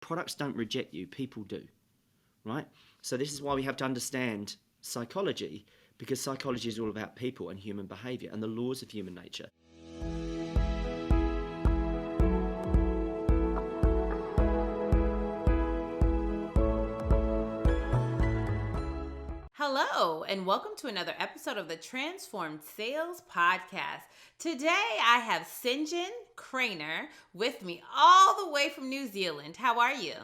products don't reject you, people do, right? So this is why we have to understand psychology, because psychology is all about people and human behavior and the laws of human nature. Hello, and welcome to another episode of the Transformed Sales Podcast. Today, I have Sinjin Craner with me all the way from New Zealand. How are you?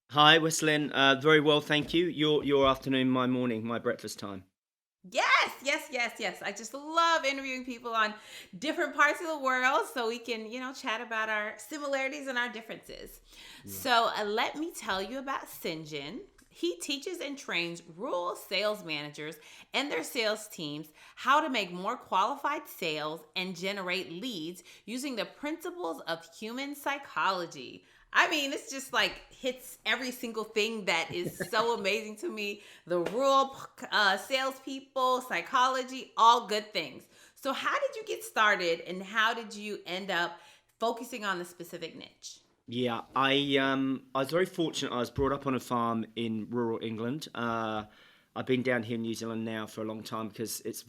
Hi, Wesleyan. Very well, thank you. Your afternoon, my morning, my breakfast time. Yes. I just love interviewing people on different parts of the world so we can, chat about our similarities and our differences. Yeah. So let me tell you about Sinjin. He teaches and trains rural sales managers and their sales teams how to make more qualified sales and generate leads using the principles of human psychology. I mean, it's just like hits every single thing that is so amazing to me. The rural salespeople, psychology, all good things. So how did you get started and how did you end up focusing on the specific niche? Yeah, I was very fortunate. I was brought up on a farm in rural England. I've been down here in New Zealand now for a long time because it's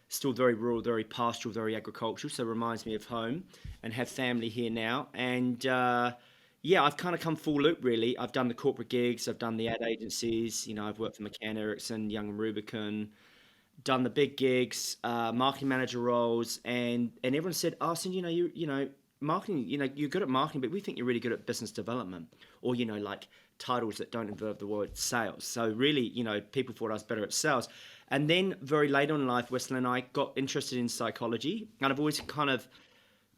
still very rural, very pastoral, very agricultural. So it reminds me of home, and have family here now. And yeah, I've kind of come full loop really. I've done the corporate gigs, I've done the ad agencies. I've worked for McCann, Ericsson, Young and Rubicon, done the big gigs, marketing manager roles, and everyone said, "Arsene, marketing, you're good at marketing, but we think you're really good at business development," or like titles that don't involve the word sales. So really, people thought I was better at sales. And then very late on in life, Wesley and I got interested in psychology, and I've always kind of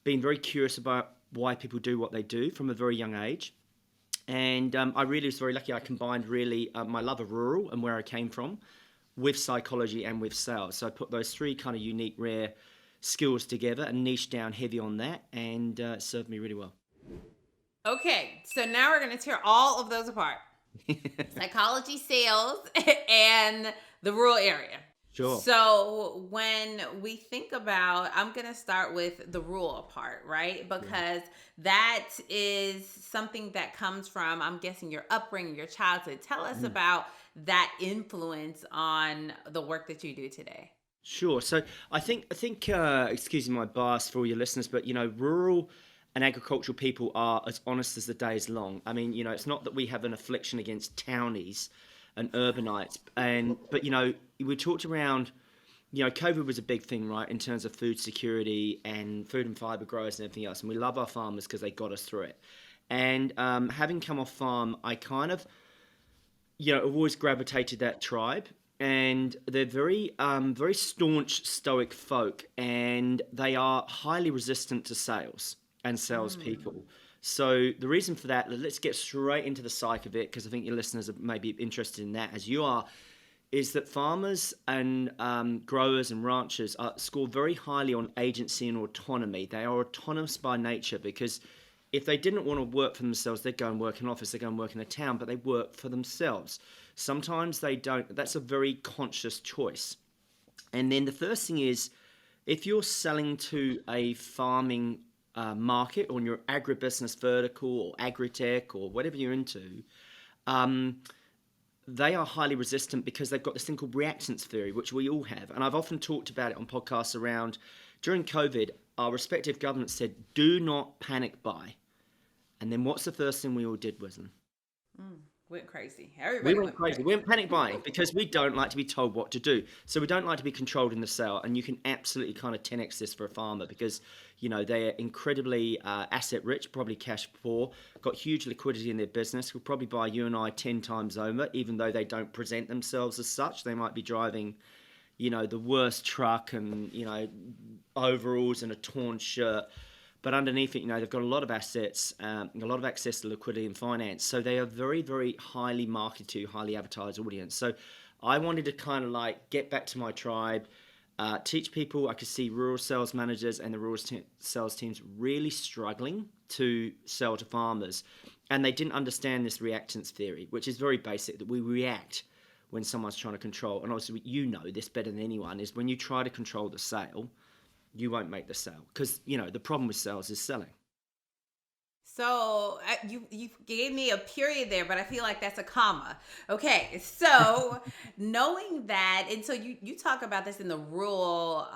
been very curious about why people do what they do from a very young age. And I really was very lucky. I combined really my love of rural and where I came from with psychology and with sales. So I put those three kind of unique, rare skills together and niche down heavy on that, and it served me really well. Okay, so now we're going to tear all of those apart. Psychology, sales, and the rural area. Sure. So when we think about, I'm going to start with the rural part, right? Because that is something that comes from, I'm guessing, your upbringing, your childhood. Tell us about that influence on the work that you do today. Sure. So I think, excuse my bias for all your listeners, but rural and agricultural people are as honest as the day is long. I mean, it's not that we have an affliction against townies and urbanites, but we talked around, COVID was a big thing, right, in terms of food security and food and fiber growers and everything else, and we love our farmers because they got us through it. And having come off farm, I kind of, I've always gravitated that tribe. And they're very staunch, stoic folk, and they are highly resistant to sales and salespeople. So the reason for that, let's get straight into the psyche of it, because I think your listeners are maybe interested in that, as you are, is that farmers and growers and ranchers score very highly on agency and autonomy. They are autonomous by nature, because if they didn't want to work for themselves, they'd go and work in an office, they'd go and work in a town, but they work for themselves. Sometimes they don't. That's a very conscious choice. And then the first thing is, if you're selling to a farming market, or in your agribusiness vertical or agri-tech or whatever you're into, they are highly resistant because they've got this thing called reactance theory, which we all have. And I've often talked about it on podcasts around, during COVID, our respective governments said, do not panic buy. And then what's the first thing we all did, Wisdom? Went crazy. Everybody went crazy. We went panic buying because we don't like to be told what to do. So we don't like to be controlled in the sale. And you can absolutely kind of 10x this for a farmer because, they're incredibly asset rich, probably cash poor, got huge liquidity in their business, will probably buy you and I 10 times over, even though they don't present themselves as such. They might be driving, the worst truck and, overalls and a torn shirt. But underneath it, they've got a lot of assets, a lot of access to liquidity and finance. So they are very, very highly marketed to, highly advertised audience. So I wanted to kind of get back to my tribe, teach people. I could see rural sales managers and the rural sales teams really struggling to sell to farmers. And they didn't understand this reactance theory, which is very basic, that we react when someone's trying to control. And obviously, this better than anyone, is when you try to control the sale, you won't make the sale, because the problem with sales is selling. So you gave me a period there, but I feel like that's a comma. Okay, so knowing that, and so you talk about this in the rural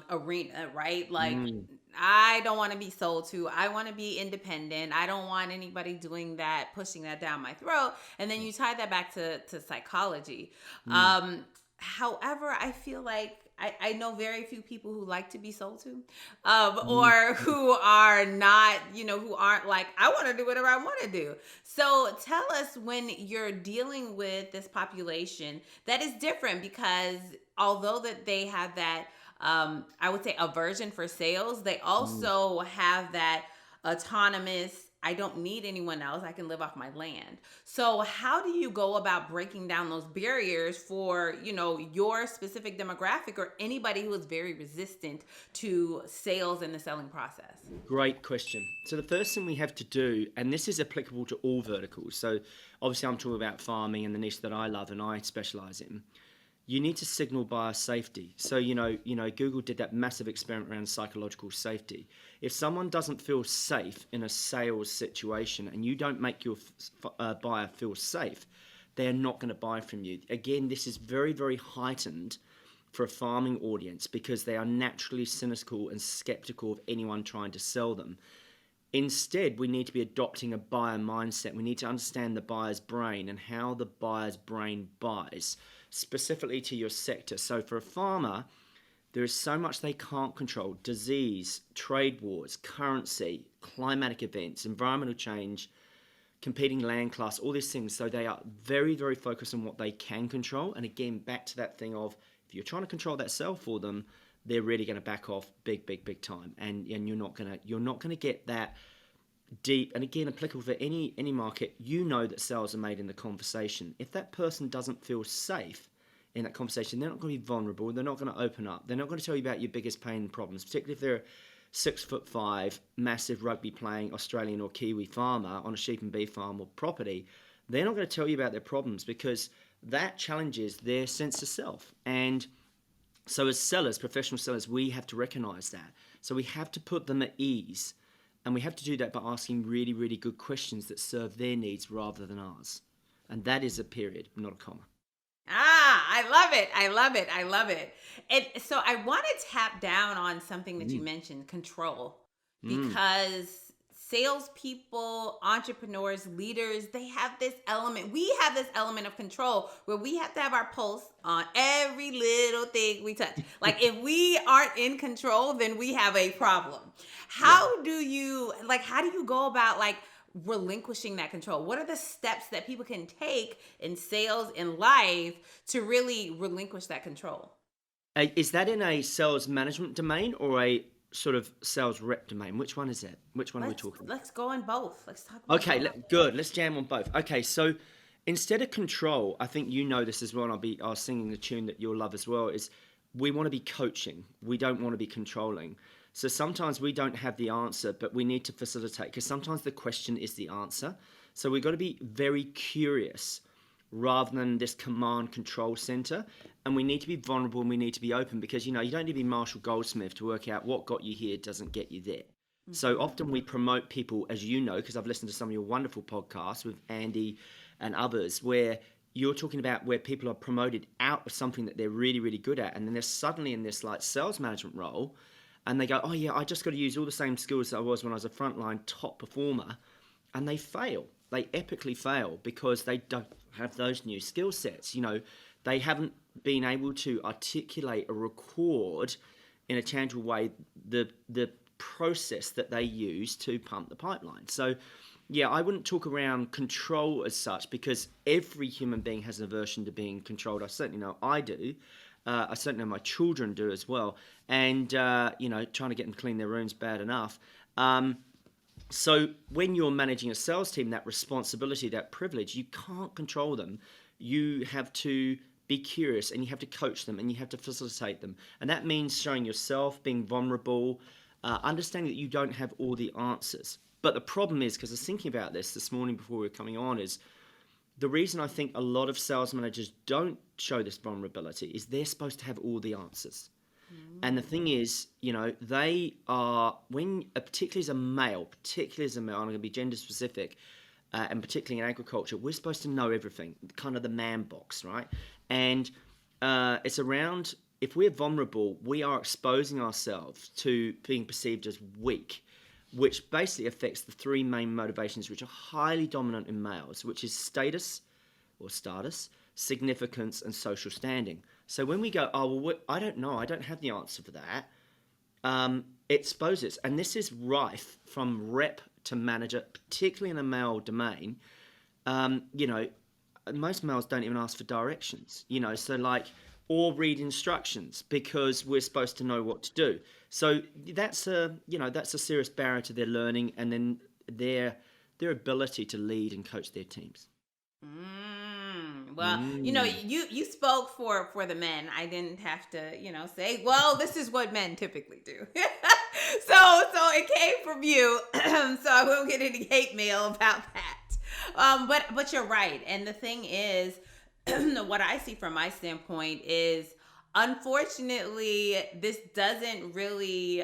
arena, right? Like, Mm, I don't want to be sold to. I want to be independent. I don't want anybody doing that, pushing that down my throat. And then you tie that back to psychology. mm, Um, However, I feel like I know very few people who like to be sold to, mm, or who are not, who aren't like, I want to do whatever I want to do. So tell us, when you're dealing with this population that is different, because although that they have that, I would say, aversion for sales, they mm. also have that autonomous, I don't need anyone else, I can live off my land. So how do you go about breaking down those barriers for, your specific demographic, or anybody who is very resistant to sales and the selling process? Great question. So the first thing we have to do, and this is applicable to all verticals. So obviously I'm talking about farming and the niche that I love and I specialize in. You need to signal buyer safety. So Google did that massive experiment around psychological safety. If someone doesn't feel safe in a sales situation and you don't make your buyer feel safe, they're not going to buy from you. Again, this is very, very heightened for a farming audience because they are naturally cynical and skeptical of anyone trying to sell them. Instead, we need to be adopting a buyer mindset. We need to understand the buyer's brain and how the buyer's brain buys, specifically to your sector. So for a farmer, there is so much they can't control: disease, trade wars, currency, climatic events, environmental change, competing land class, all these things. So they are very, very focused on what they can control. And again, back to that thing of, if you're trying to control that sale for them, they're really going to back off big, big, big time. And you're not gonna get that deep. And again, applicable for any market. You know that sales are made in the conversation. If that person doesn't feel safe in that conversation, they're not going to be vulnerable. They're not going to open up. They're not going to tell you about your biggest pain and problems, particularly if they're 6'5", massive rugby playing Australian or Kiwi farmer on a sheep and beef farm or property. They're not going to tell you about their problems because that challenges their sense of self. And so as sellers, professional sellers, we have to recognize that. So we have to put them at ease. And we have to do that by asking really, really good questions that serve their needs rather than ours. And that is a period, not a comma. I love it. I love it. I love it. And so I want to tap down on something that you Mm, mentioned, control, mm, because salespeople, entrepreneurs, leaders, they have this element. We have this element of control where we have to have our pulse on every little thing we touch. Like, if we aren't in control, then we have a problem. yeah. How do you go about, like, relinquishing that control? What are the steps that people can take in sales, in life, to really relinquish that control? Is that in a sales management domain or a sort of sales rep domain? Which one is it? Which one are we Let's talking let's go in both. Let's talk about Okay, both. good. Let's jam on both. Okay, so instead of control, I think you know this as well, and I'll singing the tune that you'll love as well, is we want to be coaching. We don't want to be controlling. So sometimes we don't have the answer, but we need to facilitate, because sometimes the question is the answer. So we've got to be very curious rather than this command control center. And we need to be vulnerable and we need to be open, because you don't need to be Marshall Goldsmith to work out what got you here doesn't get you there. So Mhm. often we promote people, as you know, because I've listened to some of your wonderful podcasts with Andy and others, where you're talking about where people are promoted out of something that they're really, really good at. And then they're suddenly in this like sales management role and they go, oh yeah, I just got to use all the same skills that I was when I was a frontline top performer. And they fail. They epically fail because they don't have those new skill sets. They haven't been able to articulate or record in a tangible way the process that they use to pump the pipeline. So, yeah, I wouldn't talk around control as such, because every human being has an aversion to being controlled. I certainly know I do. I certainly know my children do as well. And, trying to get them to clean their rooms bad enough. So when you're managing a sales team, that responsibility, that privilege, you can't control them. You have to be curious and you have to coach them and you have to facilitate them. And that means showing yourself, being vulnerable, understanding that you don't have all the answers. But the problem is, because I was thinking about this morning before we were coming on, is the reason I think a lot of sales managers don't show this vulnerability is they're supposed to have all the answers. And the thing is, they are, particularly as a male, I'm going to be gender specific, and particularly in agriculture, we're supposed to know everything, kind of the man box, right? And it's around, if we're vulnerable, we are exposing ourselves to being perceived as weak, which basically affects the three main motivations, which are highly dominant in males, which is status, significance, and social standing. So when we go, oh, well, I don't know, I don't have the answer for that, it exposes, and this is rife from rep to manager, particularly in a male domain. Most males don't even ask for directions, so like, or read instructions because we're supposed to know what to do. So that's a serious barrier to their learning and then their ability to lead and coach their teams. Well, you spoke for the men. I didn't have to, say, well, this is what men typically do. So it came from you. So I won't get any hate mail about that. But you're right. And the thing is, what I see from my standpoint is, unfortunately, this doesn't really,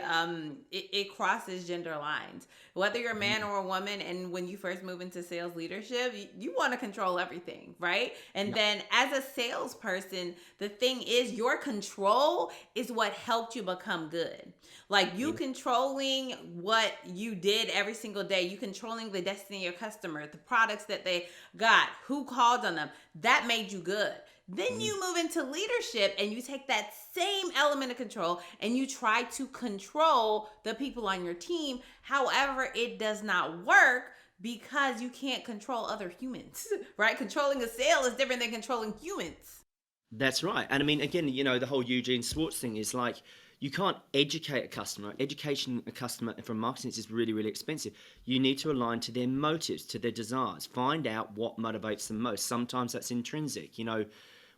it crosses gender lines. Whether you're a man or a woman, and when you first move into sales leadership, you want to control everything, right? And then as a salesperson, the thing is, your control is what helped you become good. Like you controlling what you did every single day, you controlling the destiny of your customer, the products that they got, who called on them, that made you good. Then you move into leadership and you take that same element of control and you try to control the people on your team. However, it does not work because you can't control other humans, right? Controlling a sale is different than controlling humans. That's right. And I mean, again, the whole Eugene Schwartz thing is like, you can't educate a customer. Education a customer from marketing is really, really expensive. You need to align to their motives, to their desires. Find out what motivates them most. Sometimes that's intrinsic.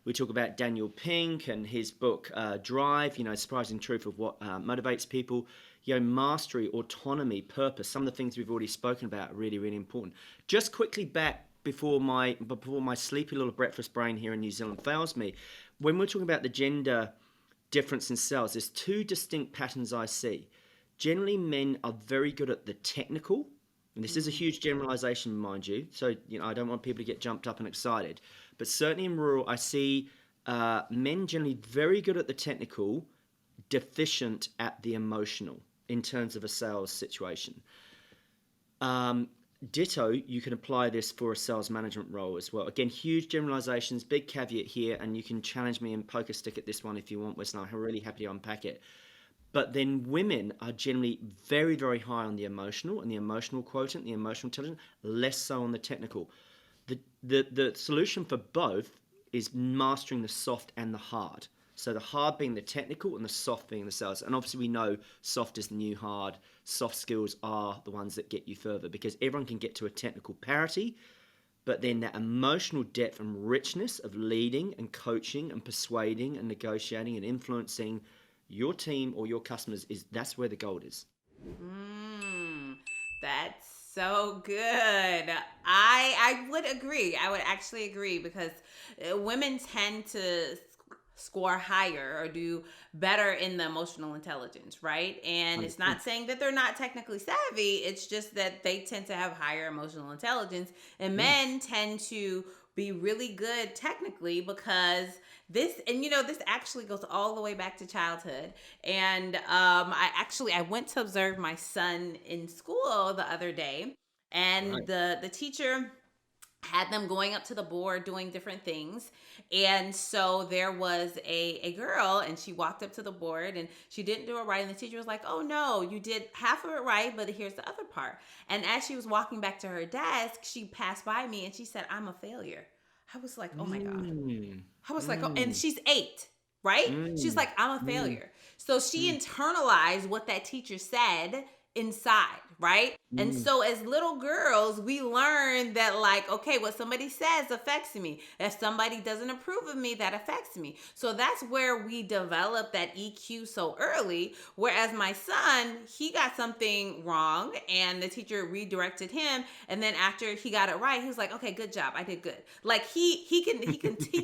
We talk about Daniel Pink and his book, Drive, Surprising Truth of what motivates people. Mastery, autonomy, purpose, some of the things we've already spoken about are really, really important. Just quickly back before my sleepy little breakfast brain here in New Zealand fails me, when we're talking about the gender difference in sales, there's two distinct patterns I see. Generally, men are very good at the technical, and this is a huge generalization, mind you, so I don't want people to get jumped up and excited, but certainly in rural, I see men generally very good at the technical, deficient at the emotional in terms of a sales situation. Ditto, you can apply this for a sales management role as well. Again, huge generalizations, big caveat here, and you can challenge me and poke a stick at this one if you want, Wes, and I'm really happy to unpack it. But then women are generally very, very high on the emotional and the emotional quotient, the emotional intelligence, less so on the technical. The solution for both is mastering the soft and the hard. So the hard being the technical and the soft being the sales. And obviously we know soft is the new hard. Soft skills are the ones that get you further because everyone can get to a technical parity, but then that emotional depth and richness of leading and coaching and persuading and negotiating and influencing your team or your customers, that's where the gold is. That's so good. I would agree. I would actually agree because women tend to score higher or do better in the emotional intelligence, right? And it's not saying that they're not technically savvy. It's just that they tend to have higher emotional intelligence, and men tend to be really good technically because this actually goes all the way back to childhood. And I went to observe my son in school the other day, and the teacher had them going up to the board doing different things. And so there was a girl, and she walked up to the board and she didn't do it right. And the teacher was like, oh no, you did half of it right, but here's the other part. And as she was walking back to her desk, she passed by me and she said, I'm a failure. I was like, oh my God. I was like, oh, and she's 8, right? She's like, I'm a failure. So she internalized what that teacher said inside, right? And so as little girls, we learn that like, okay, what somebody says affects me. If somebody doesn't approve of me, that affects me. So that's where we develop that EQ so early. Whereas my son, he got something wrong and the teacher redirected him. And then after he got it right, he was like, okay, good job. I did good. Like he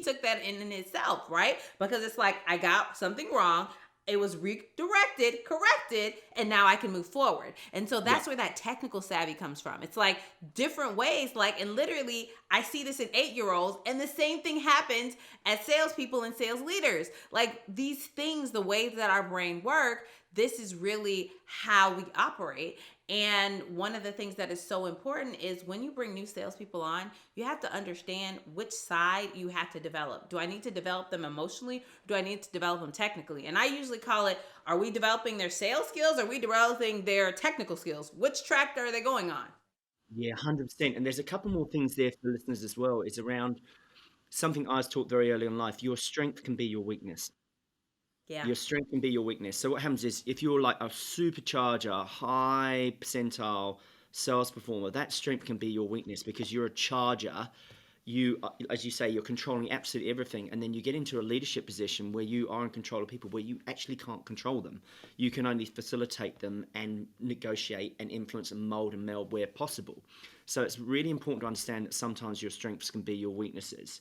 took that in itself, right? Because it's like, I got something wrong. it was redirected, corrected, and now I can move forward. And so Yeah. that's where that technical savvy comes from. It's like different ways, like, and literally, I see this in 8-year-olds, and the same thing happens as salespeople and sales leaders. Like these things, the ways that our brain work, this is really how we operate. And one of the things that is so important is when you bring new salespeople on, you have to understand which side you have to develop. Do I need to develop them emotionally? Do I need to develop them technically? And I usually call it, are we developing their sales skills? Or are we developing their technical skills? Which track are they going on? Yeah, 100%. And there's a couple more things there for the listeners as well. Is around something I was taught very early in life. Your strength can be your weakness. Yeah. Your strength can be your weakness. So what happens is if you're like a supercharger, high percentile sales performer, that strength can be your weakness because you're a charger. As you say, you're controlling absolutely everything, and then you get into a leadership position where you are in control of people, where you actually can't control them. You can only facilitate them and negotiate and influence and mold and meld where possible. So it's really important to understand that sometimes your strengths can be your weaknesses.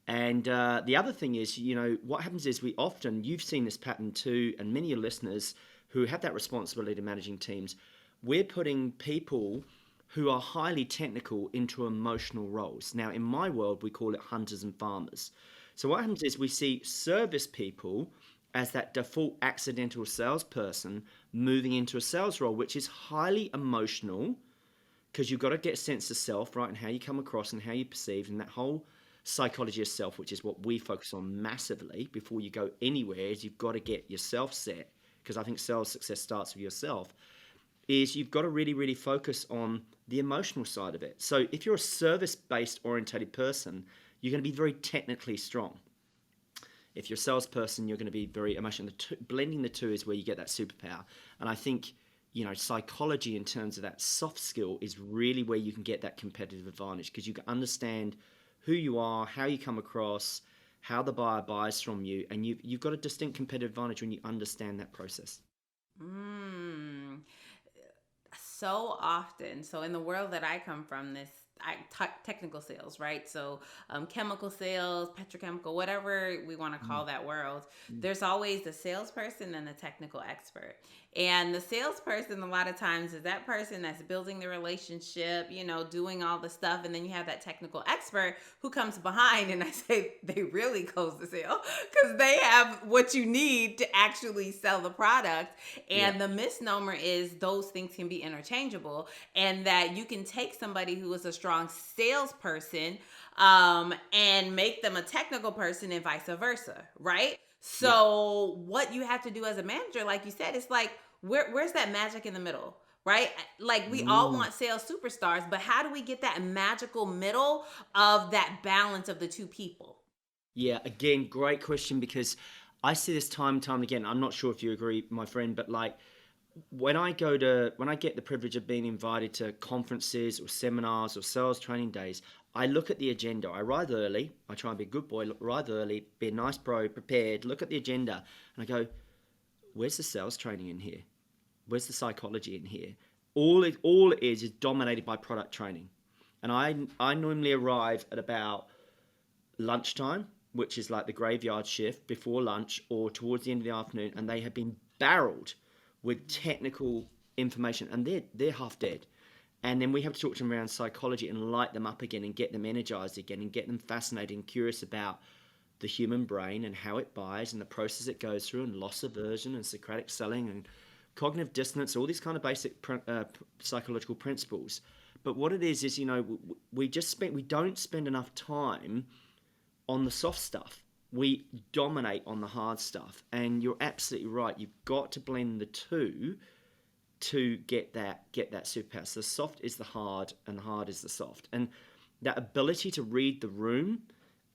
And the other thing is, what happens is we often, you've seen this pattern too, and many of your listeners who have that responsibility to managing teams, we're putting people who are highly technical into emotional roles. Now, in my world, we call it hunters and farmers. So what happens is we see service people as that default accidental salesperson moving into a sales role, which is highly emotional because you've got to get a sense of self, right, and how you come across and how you perceive, and that whole psychology of self, which is what we focus on massively before you go anywhere, is you've got to get yourself set, because I think sales success starts with yourself, is you've got to really, really focus on the emotional side of it. So if you're a service-based orientated person, you're going to be very technically strong. If you're a salesperson, you're going to be very emotional. Blending the two is where you get that superpower. And I think, psychology in terms of that soft skill is really where you can get that competitive advantage, because you can understand who you are, how you come across, how the buyer buys from you, and you've got a distinct competitive advantage when you understand that process. Mm, so often. So in the world that I come from, technical sales, right? So chemical sales, petrochemical, whatever we want to Mm. call that world, Mm. there's always the salesperson and the technical expert. And the salesperson, a lot of times, is that person that's building the relationship, doing all the stuff. And then you have that technical expert who comes behind, and I say they really close the sale because they have what you need to actually sell the product. Yeah. And the misnomer is those things can be interchangeable, and that you can take somebody who is a strong salesperson and make them a technical person and vice versa, right? Yeah. So what you have to do as a manager, like you said, it's like where's that magic in the middle? Right? Like we all Mm. want sales superstars, but how do we get that magical middle of that balance of the two people? Yeah, again, great question, because I see this time and time again. I'm not sure if you agree, my friend, but like when I get the privilege of being invited to conferences or seminars or sales training days, I look at the agenda. I arrive early. I try and be a good boy, arrive early, be a nice bro, prepared, look at the agenda, and I go, where's the sales training in here? Where's the psychology in here? All it is dominated by product training. And I normally arrive at about lunchtime, which is like the graveyard shift before lunch or towards the end of the afternoon, and they have been barreled with technical information, and they're half dead. And then we have to talk to them around psychology and light them up again and get them energized again and get them fascinated and curious about the human brain and how it buys and the process it goes through, and loss aversion and Socratic selling and cognitive dissonance, all these kind of basic psychological principles. But what it is, we don't spend enough time on the soft stuff. We dominate on the hard stuff. And you're absolutely right. You've got to blend the two to get that superpower. So the soft is the hard and the hard is the soft. And that ability to read the room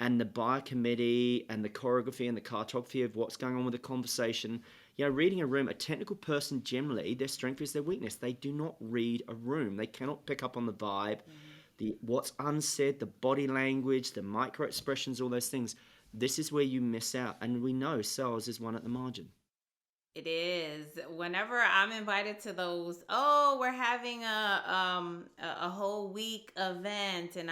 and the buyer committee and the choreography and the cartography of what's going on with the conversation. Reading a room, a technical person generally, their strength is their weakness. They do not read a room. They cannot pick up on the vibe, the what's unsaid, the body language, the micro expressions, all those things. This is where you miss out. And we know sales is one at the margin. It is. Whenever I'm invited to those, oh, we're having a whole week event, and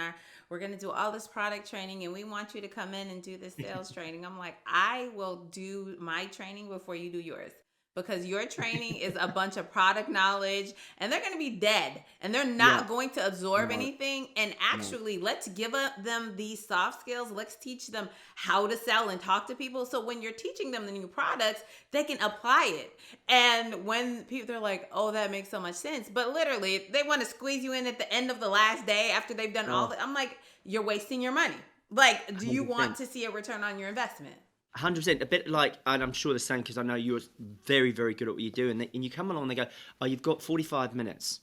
we're gonna do all this product training, and we want you to come in and do this sales training. I'm like, I will do my training before you do yours. Because your training is a bunch of product knowledge, and they're going to be dead, and they're Yeah. not going to absorb No, anything. And no. actually, let's give them these soft skills. Let's teach them how to sell and talk to people. So when you're teaching them the new products, they can apply it. And when people, they're like, oh, that makes so much sense. But literally, they want to squeeze you in at the end of the last day after they've done all Oh, the, I'm like, you're wasting your money. Like, do you want 100%. to see a return on your investment? 100%. A bit like, and I'm sure the same because I know you're very, very good at what you do. And you come along and they go, oh, you've got 45 minutes.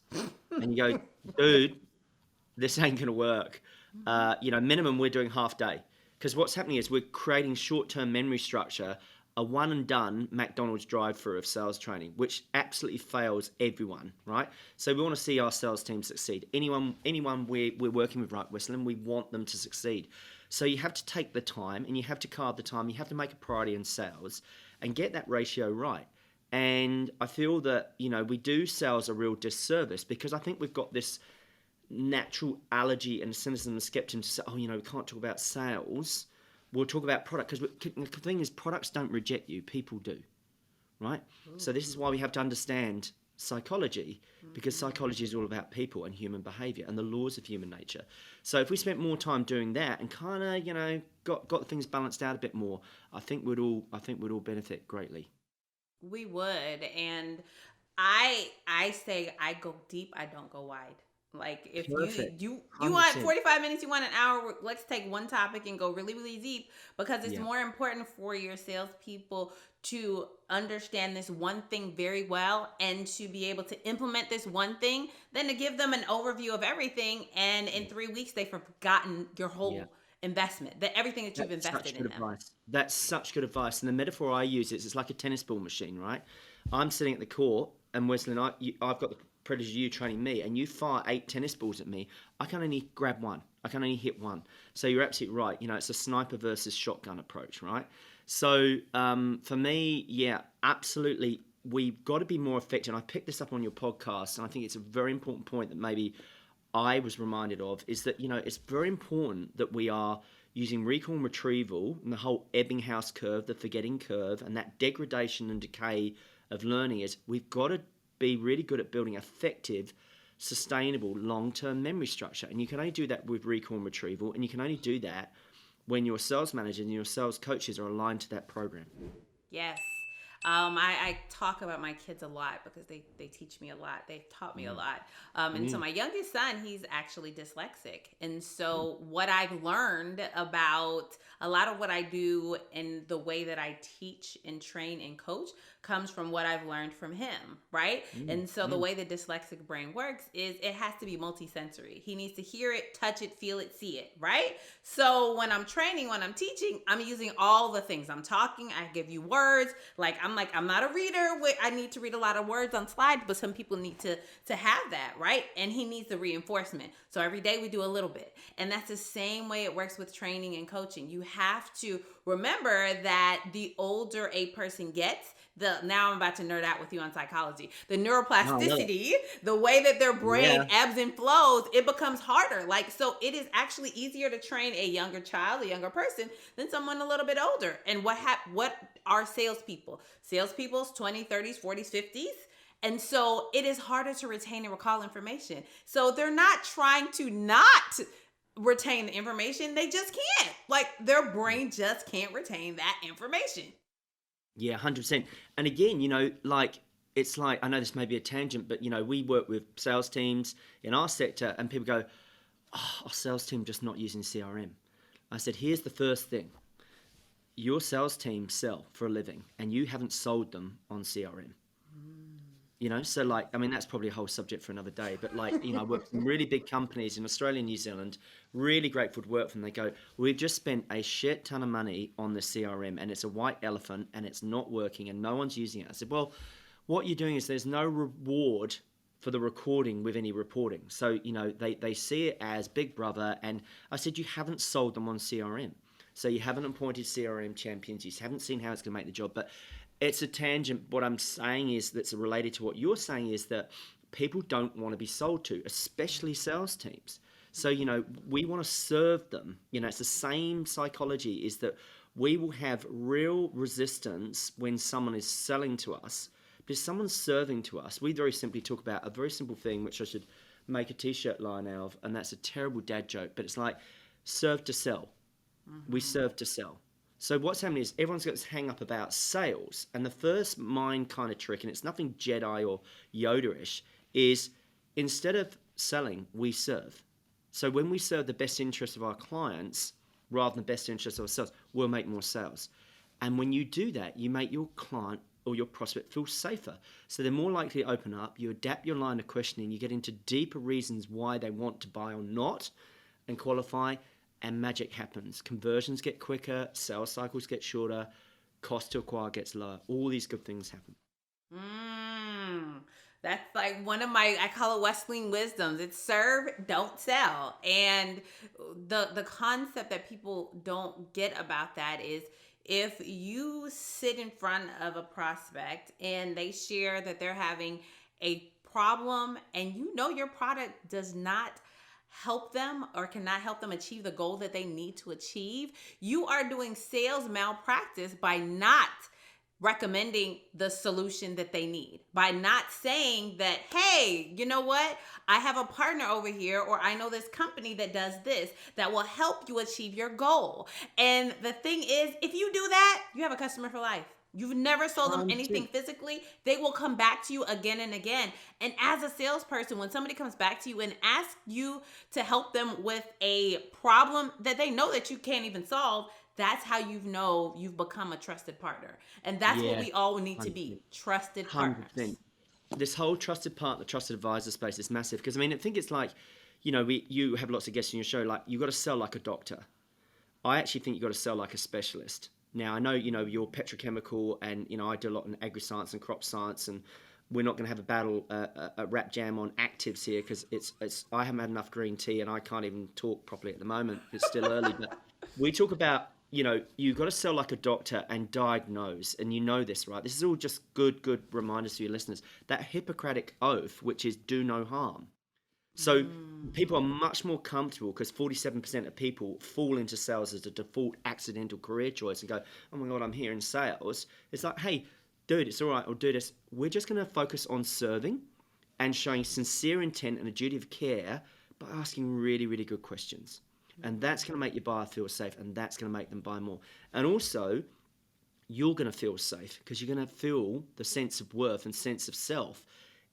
And you go, dude, this ain't going to work. Minimum we're doing half day. Because what's happening is we're creating short-term memory structure, a one and done McDonald's drive-through of sales training, which absolutely fails everyone, right? So we want to see our sales team succeed. Anyone we're working with, right, Whistling, we want them to succeed. So you have to take the time and you have to carve the time. You have to make a priority in sales and get that ratio right. And I feel that, we do sales a real disservice because I think we've got this natural allergy and cynicism and skepticism to say, we can't talk about sales. We'll talk about product because the thing is, products don't reject you, people do, right? Ooh. So this is why we have to understand psychology, because psychology is all about people and human behavior and the laws of human nature. So if we spent more time doing that and kind of, got things balanced out a bit more, I think we'd all benefit greatly. We would. And I say I go deep, I don't go wide. Like if Perfect. you want 100%. 45 minutes, you want an hour, let's take one topic and go really, really deep, because it's Yeah. more important for your salespeople to understand this one thing very well and to be able to implement this one thing than to give them an overview of everything, and in Yeah. 3 weeks they've forgotten your Yeah. whole investment, that everything that you've That's invested such good in them. advice. That's such good advice. And the metaphor I use is it's like a tennis ball machine, right? I'm sitting at the court, and Wesley and I've got the privilege of you training me, and you fire 8 tennis balls at me. I can only grab one. I can only hit one. So you're absolutely right. It's a sniper versus shotgun approach, right? So for me, yeah, absolutely. We've got to be more effective. And I picked this up on your podcast, and I think it's a very important point that maybe I was reminded of, is that, it's very important that we are using recall and retrieval and the whole Ebbinghaus curve, the forgetting curve, and that degradation and decay of learning. Is we've got to be really good at building effective, sustainable, long-term memory structure. And you can only do that with recall and retrieval, and you can only do that when your sales manager and your sales coaches are aligned to that program. Yes. I talk about my kids a lot because they teach me a lot. They've taught me a lot. And so my youngest son, he's actually dyslexic. And so what I've learned about a lot of what I do and the way that I teach and train and coach comes from what I've learned from him, right? And so the way the dyslexic brain works is it has to be multisensory. He needs to hear it, touch it, feel it, see it, right? So when I'm training, when I'm teaching, I'm using all the things. I'm talking, I give you words. I'm not a reader. I need to read a lot of words on slides, but some people need to have that, right? And he needs the reinforcement. So every day we do a little bit. And that's the same way it works with training and coaching. You have to remember that the older a person gets, now I'm about to nerd out with you on psychology. The neuroplasticity, the way that their brain ebbs and flows, it becomes harder. So it is actually easier to train a younger child, a younger person, than someone a little bit older. And what are salespeople? Salespeople's 20s, 30s, 40s, 50s. And so it is harder to retain and recall information. So they're not trying to not retain the information. They just can't. Their brain just can't retain that information. Yeah, 100%. And again, it's like, I know this may be a tangent, but, we work with sales teams in our sector, and people go, oh, our sales team just not using CRM. I said, here's the first thing. Your sales team sell for a living, and you haven't sold them on CRM. So that's probably a whole subject for another day. But I work with some really big companies in Australia and New Zealand, really grateful to work for them. They go, we've just spent a shit ton of money on the CRM, and it's a white elephant, and it's not working, and no one's using it. I said, well, what you're doing is there's no reward for the recording with any reporting. So, they see it as Big Brother. And I said, you haven't sold them on CRM. So you haven't appointed CRM champions. You haven't seen how it's going to make the job. But it's a tangent. What I'm saying is that's related to what you're saying is that people don't want to be sold to, especially sales teams. So, we want to serve them. It's the same psychology is that we will have real resistance when someone is selling to us. But if someone's serving to us, we very simply talk about a very simple thing, which I should make a t-shirt line out of, and that's a terrible dad joke, but it's like serve to sell. We serve to sell. So what's happening is everyone's got this hang up about sales, and the first mind kind of trick, and it's nothing Jedi or Yoda-ish, is instead of selling, we serve. So when we serve the best interest of our clients rather than the best interest of ourselves, we'll make more sales. And when you do that, you make your client or your prospect feel safer. So they're more likely to open up, you adapt your line of questioning, you get into deeper reasons why they want to buy or not and qualify, and magic happens. Conversions get quicker, sales cycles get shorter, cost to acquire gets lower. All these good things happen. That's like one of my, I call it Wesleyan wisdoms. It's serve, don't sell. And the concept that people don't get about that is if you sit in front of a prospect and they share that they're having a problem and your product does not help them or cannot help them achieve the goal that they need to achieve, you are doing sales malpractice by not recommending the solution that they need, by not saying that, hey, you know what? I have a partner over here, or I know this company that does this that will help you achieve your goal. And the thing is, if you do that, you have a customer for life. You've never sold them anything physically. They will come back to you again and again. And as a salesperson, when somebody comes back to you and asks you to help them with a problem that they know that you can't even solve, that's how you've become a trusted partner. And that's what we all need to be, trusted partners. 100%. This whole trusted partner, trusted advisor space is massive. Because, I think it's like, you have lots of guests on your show, like, you've got to sell like a doctor. I actually think you've got to sell like a specialist. Now, I know, you're petrochemical and, I do a lot in agri-science and crop science, and we're not going to have a battle, a rap jam on actives here because I haven't had enough green tea and I can't even talk properly at the moment. It's still early, but we talk about, you've got to sell like a doctor and diagnose, and this, right? This is all just good reminders to your listeners. That Hippocratic oath, which is do no harm. So people are much more comfortable because 47% of people fall into sales as a default accidental career choice and go, oh my God, I'm here in sales. It's like, hey, dude, it's all right, I'll do this. We're just going to focus on serving and showing sincere intent and a duty of care by asking really, really good questions. And that's going to make your buyer feel safe, and that's going to make them buy more. And also, you're going to feel safe because you're going to feel the sense of worth and sense of self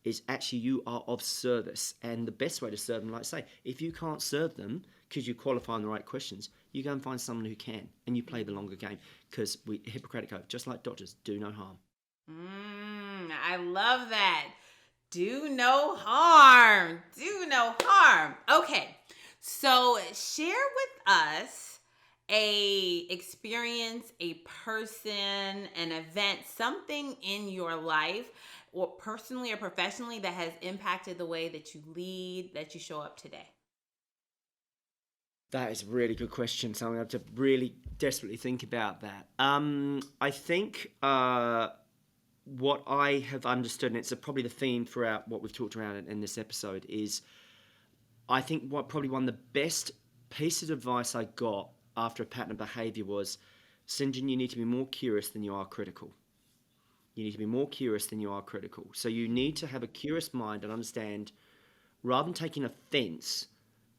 is actually you are of service. And the best way to serve them, like I say, if you can't serve them because you qualify on the right questions, you go and find someone who can, and you play the longer game because Hippocratic oath, just like doctors, do no harm. I love that. Do no harm. Do no harm. Okay. So share with us a experience, a person, an event, something in your life, or personally or professionally, that has impacted the way that you lead, that you show up today. That is a really good question. So I'm going to have to really desperately think about that. I think what I have understood, and it's probably the theme throughout what we've talked around in this episode, is I think probably one of the best pieces of advice I got after a pattern of behavior was, St. John, you need to be more curious than you are critical. You need to be more curious than you are critical. So you need to have a curious mind and understand, rather than taking offense,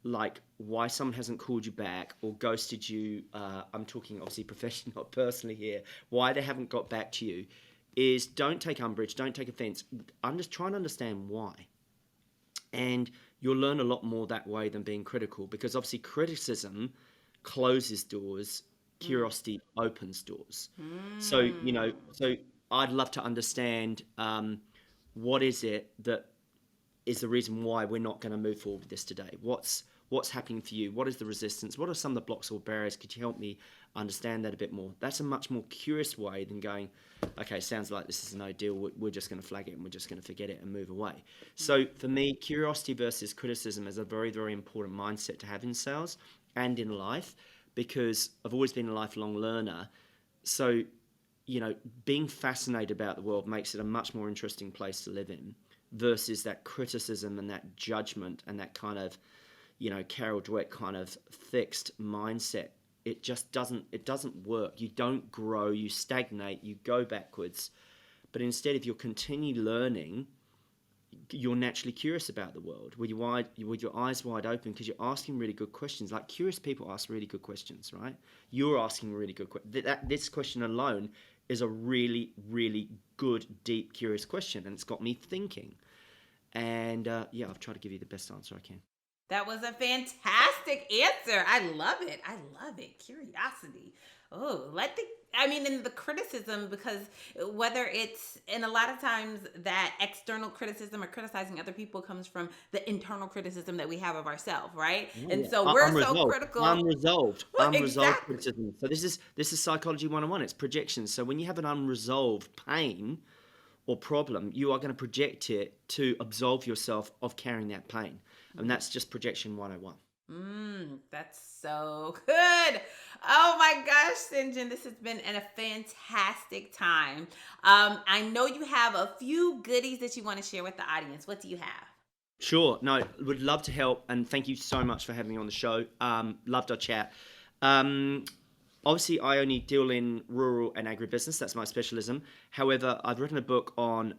like why someone hasn't called you back or ghosted you, I'm talking obviously professionally, not personally here, why they haven't got back to you, is don't take umbrage, don't take offense. I'm just trying to understand why. And you'll learn a lot more that way than being critical, because obviously criticism closes doors, curiosity opens doors. So, so I'd love to understand what is it that is the reason why we're not going to move forward with this today? What's happening for you? What is the resistance? What are some of the blocks or barriers? Could you help me understand that a bit more? That's a much more curious way than going, okay, sounds like this is no deal. We're just going to flag it and we're just going to forget it and move away. So for me, curiosity versus criticism is a very, very important mindset to have in sales and in life, because I've always been a lifelong learner. So, being fascinated about the world makes it a much more interesting place to live in versus that criticism and that judgment and that kind of, Carol Dweck kind of fixed mindset. It just doesn't work. You don't grow, you stagnate, you go backwards. But instead, if you're continue learning, you're naturally curious about the world with your eyes wide open, because you're asking really good questions. Like, curious people ask really good questions, right? You're asking really good questions. This question alone is a really, really good, deep, curious question, and it's got me thinking. And I've tried to give you the best answer I can. That was a fantastic answer. I love it. Curiosity. In the criticism, because whether and a lot of times that external criticism or criticizing other people comes from the internal criticism that we have of ourselves, right? Oh, And yeah. so we're so critical. Unresolved Exactly. criticism. So this is psychology 101. It's projection. So when you have an unresolved pain or problem, you are going to project it to absolve yourself of carrying that pain. And that's just projection 101. That's so good. Oh my gosh, St. John, this has been a fantastic time. I know you have a few goodies that you want to share with the audience. What do you have? Sure. No, would love to help. And thank you so much for having me on the show. Loved our chat. Obviously, I only deal in rural and agribusiness. That's my specialism. However, I've written a book on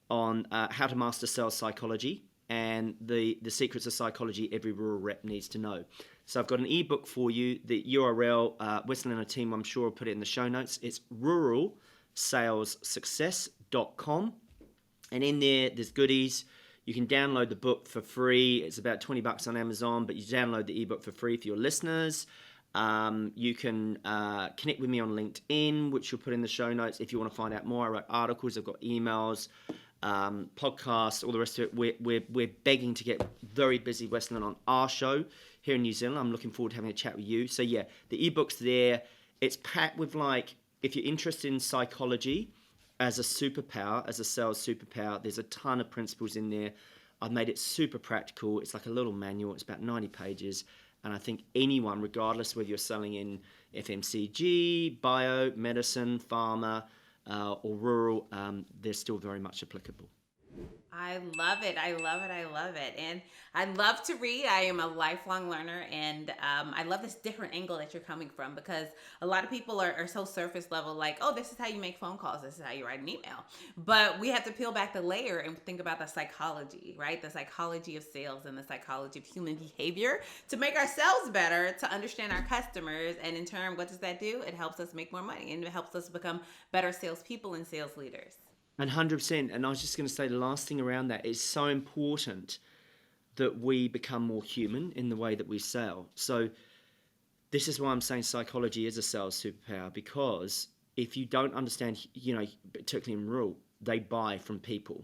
how to master sales psychology and the secrets of psychology every rural rep needs to know. So I've got an ebook for you. The URL, Weston and a team, I'm sure will put it in the show notes. It's ruralsalessuccess.com. And in there's goodies. You can download the book for free. It's about $20 on Amazon, but you download the ebook for free for your listeners. You can connect with me on LinkedIn, which you'll put in the show notes if you want to find out more. I write articles, I've got emails, podcasts, all the rest of it. We're begging to get very busy, Westland, on our show here in New Zealand. I'm looking forward to having a chat with you. So yeah, the ebook's there. It's packed with, like, if you're interested in psychology as a superpower, as a sales superpower, there's a ton of principles in there. I've made it super practical. It's like a little manual. It's about 90 pages. And I think anyone, regardless whether you're selling in FMCG, bio, medicine, pharma, or rural, they're still very much applicable. I love it. And I love to read. I am a lifelong learner, and I love this different angle that you're coming from, because a lot of people are so surface level, like, oh, this is how you make phone calls, this is how you write an email. But we have to peel back the layer and think about the psychology, right? The psychology of sales and the psychology of human behavior to make ourselves better, to understand our customers. And in turn, what does that do? It helps us make more money, and it helps us become better salespeople and sales leaders. 100%. And I was just going to say, the last thing around that is so important that we become more human in the way that we sell. So this is why I'm saying psychology is a sales superpower, because if you don't understand, particularly in rural, they buy from people.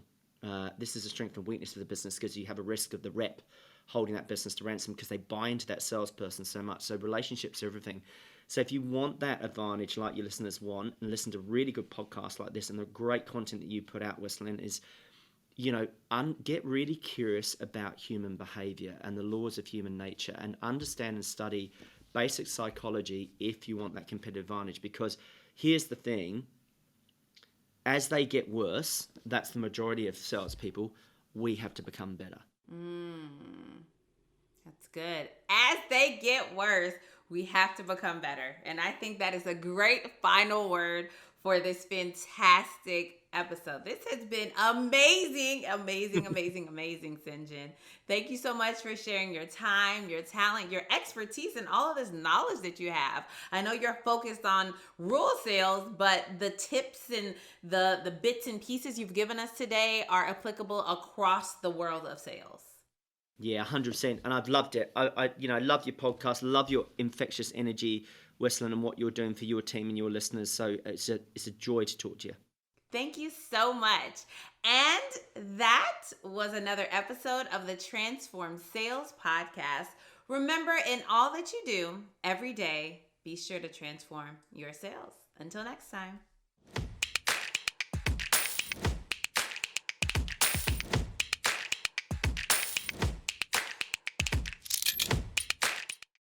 This is a strength and weakness of the business, because you have a risk of the rep holding that business to ransom because they buy into that salesperson so much. So relationships are everything. So if you want that advantage, like your listeners want, and listen to really good podcasts like this and the great content that you put out, Westlin, is, get really curious about human behavior and the laws of human nature, and understand and study basic psychology if you want that competitive advantage. Because here's the thing, as they get worse, that's the majority of salespeople, we have to become better. That's good. As they get worse, we have to become better. And I think that is a great final word for this fantastic episode. This has been amazing, St. John. Thank you so much for sharing your time, your talent, your expertise, and all of this knowledge that you have. I know you're focused on rural sales, but the tips and the bits and pieces you've given us today are applicable across the world of sales. Yeah, 100%. And I've loved it. I love your podcast, love your infectious energy, Westlin, and what you're doing for your team and your listeners. So it's a joy to talk to you. Thank you so much. And that was another episode of the Transform Sales Podcast. Remember, in all that you do every day, be sure to transform your sales. Until next time.